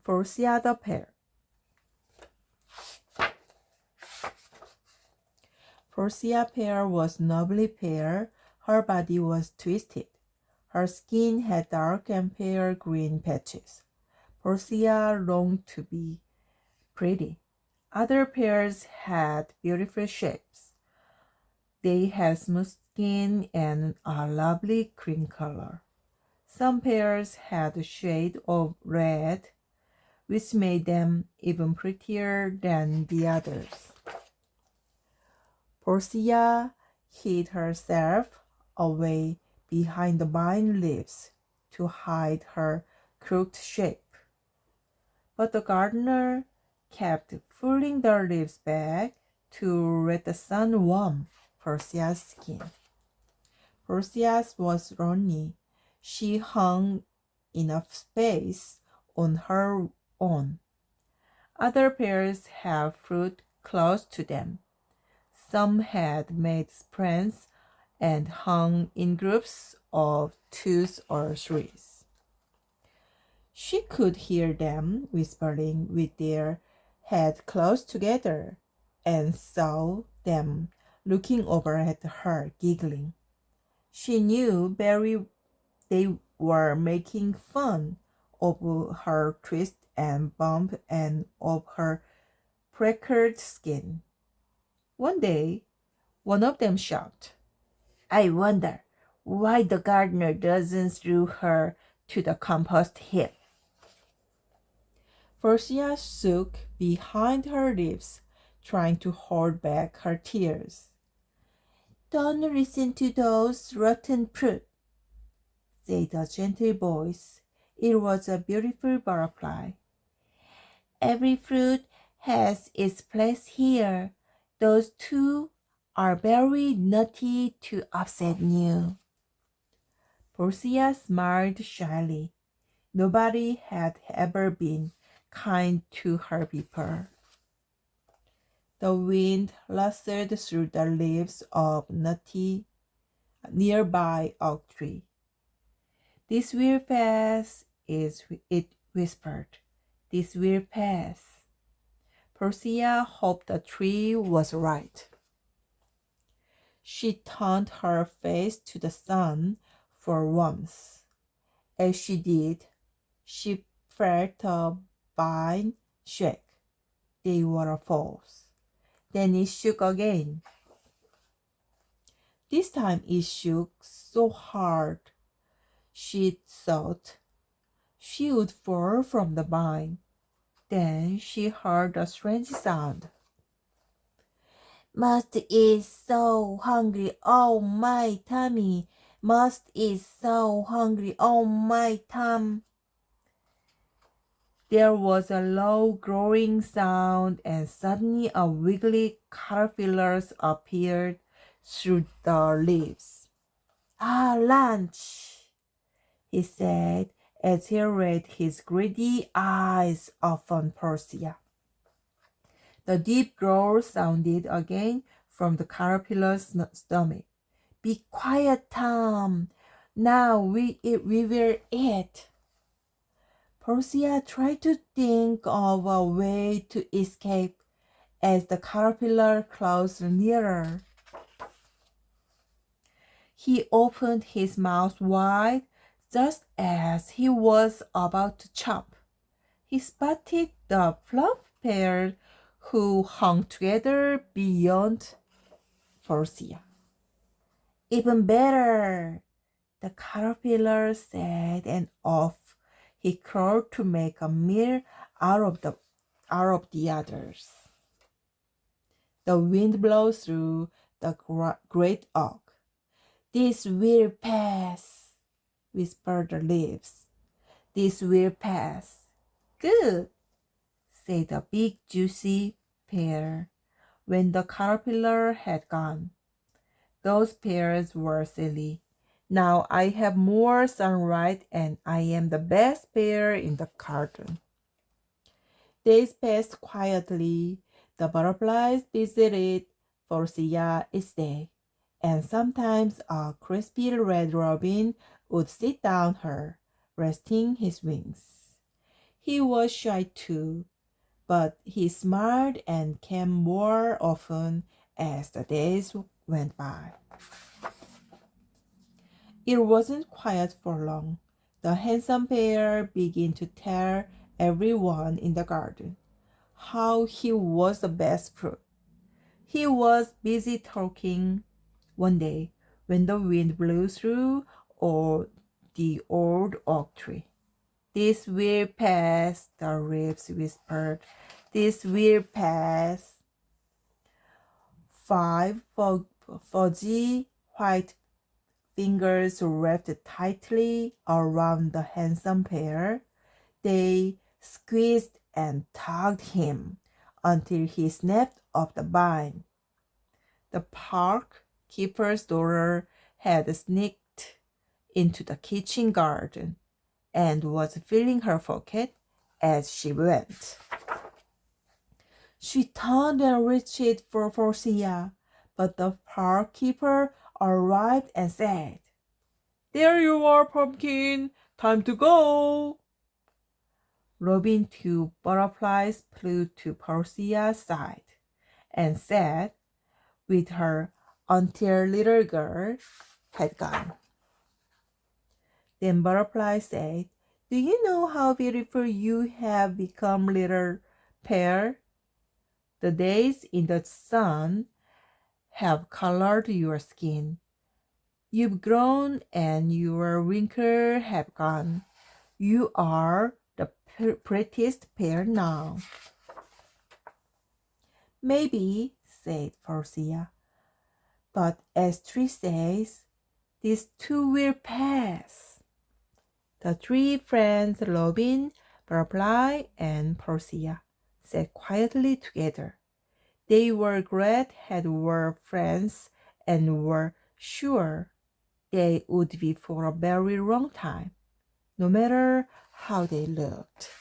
Portia the Pear. Portia Pear was nobly fair. Her body was twisted. Her skin had dark and pale green patches. Portia longed to be pretty. Other pears had beautiful shapes. They had smooth skin and a lovely cream color. Some pears had a shade of red, which made them even prettier than the others. Portia hid herself away behind the vine leaves to hide her crooked shape. But the gardener kept pulling the leaves back to let the sun warm Portia's skin. Portia was lonely. She hung enough space on her own. Other pears have fruit close to them. Some had made sprints and hung in groups of twos or threes. She could hear them whispering with their heads close together and saw them looking over at her, giggling. She knew they were making fun of her twist and bump and of her freckled skin. One day, one of them shouted, "I wonder why the gardener doesn't throw her to the compost heap." Portia shook behind her lips, trying to hold back her tears. "Don't listen to those rotten fruit," said a gentle voice. It was a beautiful butterfly. "Every fruit has its place here. Those two are very naughty to upset you." Portia smiled shyly. Nobody had ever been kind to her before. The wind rustled through the leaves of nearby oak tree. "This will pass," it whispered. "This will pass." Portia hoped the tree was right. She turned her face to the sun for warmth. As she did, she felt a vine shake. They were false. Then it shook again. This time it shook so hard she thought she would fall from the vine. Then she heard a strange sound. "Must is so hungry, oh my tummy. Must is so hungry, oh my tum." There was a low growling sound, and suddenly a wiggly caterpillar appeared through the leaves. "Ah, lunch," he said as he laid his greedy eyes upon Portia. The deep growl sounded again from the caterpillar's stomach. "Be quiet, Tom. Now we will eat." Portia tried to think of a way to escape as the caterpillar closed nearer. He opened his mouth wide just as he was about to chop. He spotted the fluff pear who hung together beyond Portia. "Even better," the caterpillar said, and off he crawled to make a meal out of the others. The wind blew through the great oak. "This will pass," whispered the leaves. "This will pass." "Good," said the big juicy pear when the caterpillar had gone. "Those pears were silly. Now I have more sunlight and I am the best pear in the garden." Days passed quietly. The butterflies visited Portia each day, and sometimes a crispy red robin would sit down her, resting his wings. He was shy too, but he smiled and came more often as the days went by. It wasn't quiet for long. The handsome bear began to tell everyone in the garden how he was the best fruit. He was busy talking one day when the wind blew through the old oak tree. This will pass, the leaves whispered. This will pass. Five fuzzy white fingers wrapped tightly around the handsome pear. They squeezed and tugged him until he snapped off the vine. The park keeper's daughter had sneaked into the kitchen garden and was filling her pocket as she went. She turned and reached for Portia, but the park keeper arrived and said, "There you are, pumpkin. Time to go." Robin two butterflies flew to Portia's side and sat with her until little girl had gone. Then Butterfly said, "Do you know how beautiful you have become, little Pear? The days in the sun have colored your skin. You've grown and your wrinkles have gone. You are the prettiest pear now." "Maybe," said Portia, "but as Tree says, this too will pass." The three friends, Robin, Butterfly, and Portia, sat quietly together. They were glad they were friends and were sure they would be for a very long time, no matter how they looked.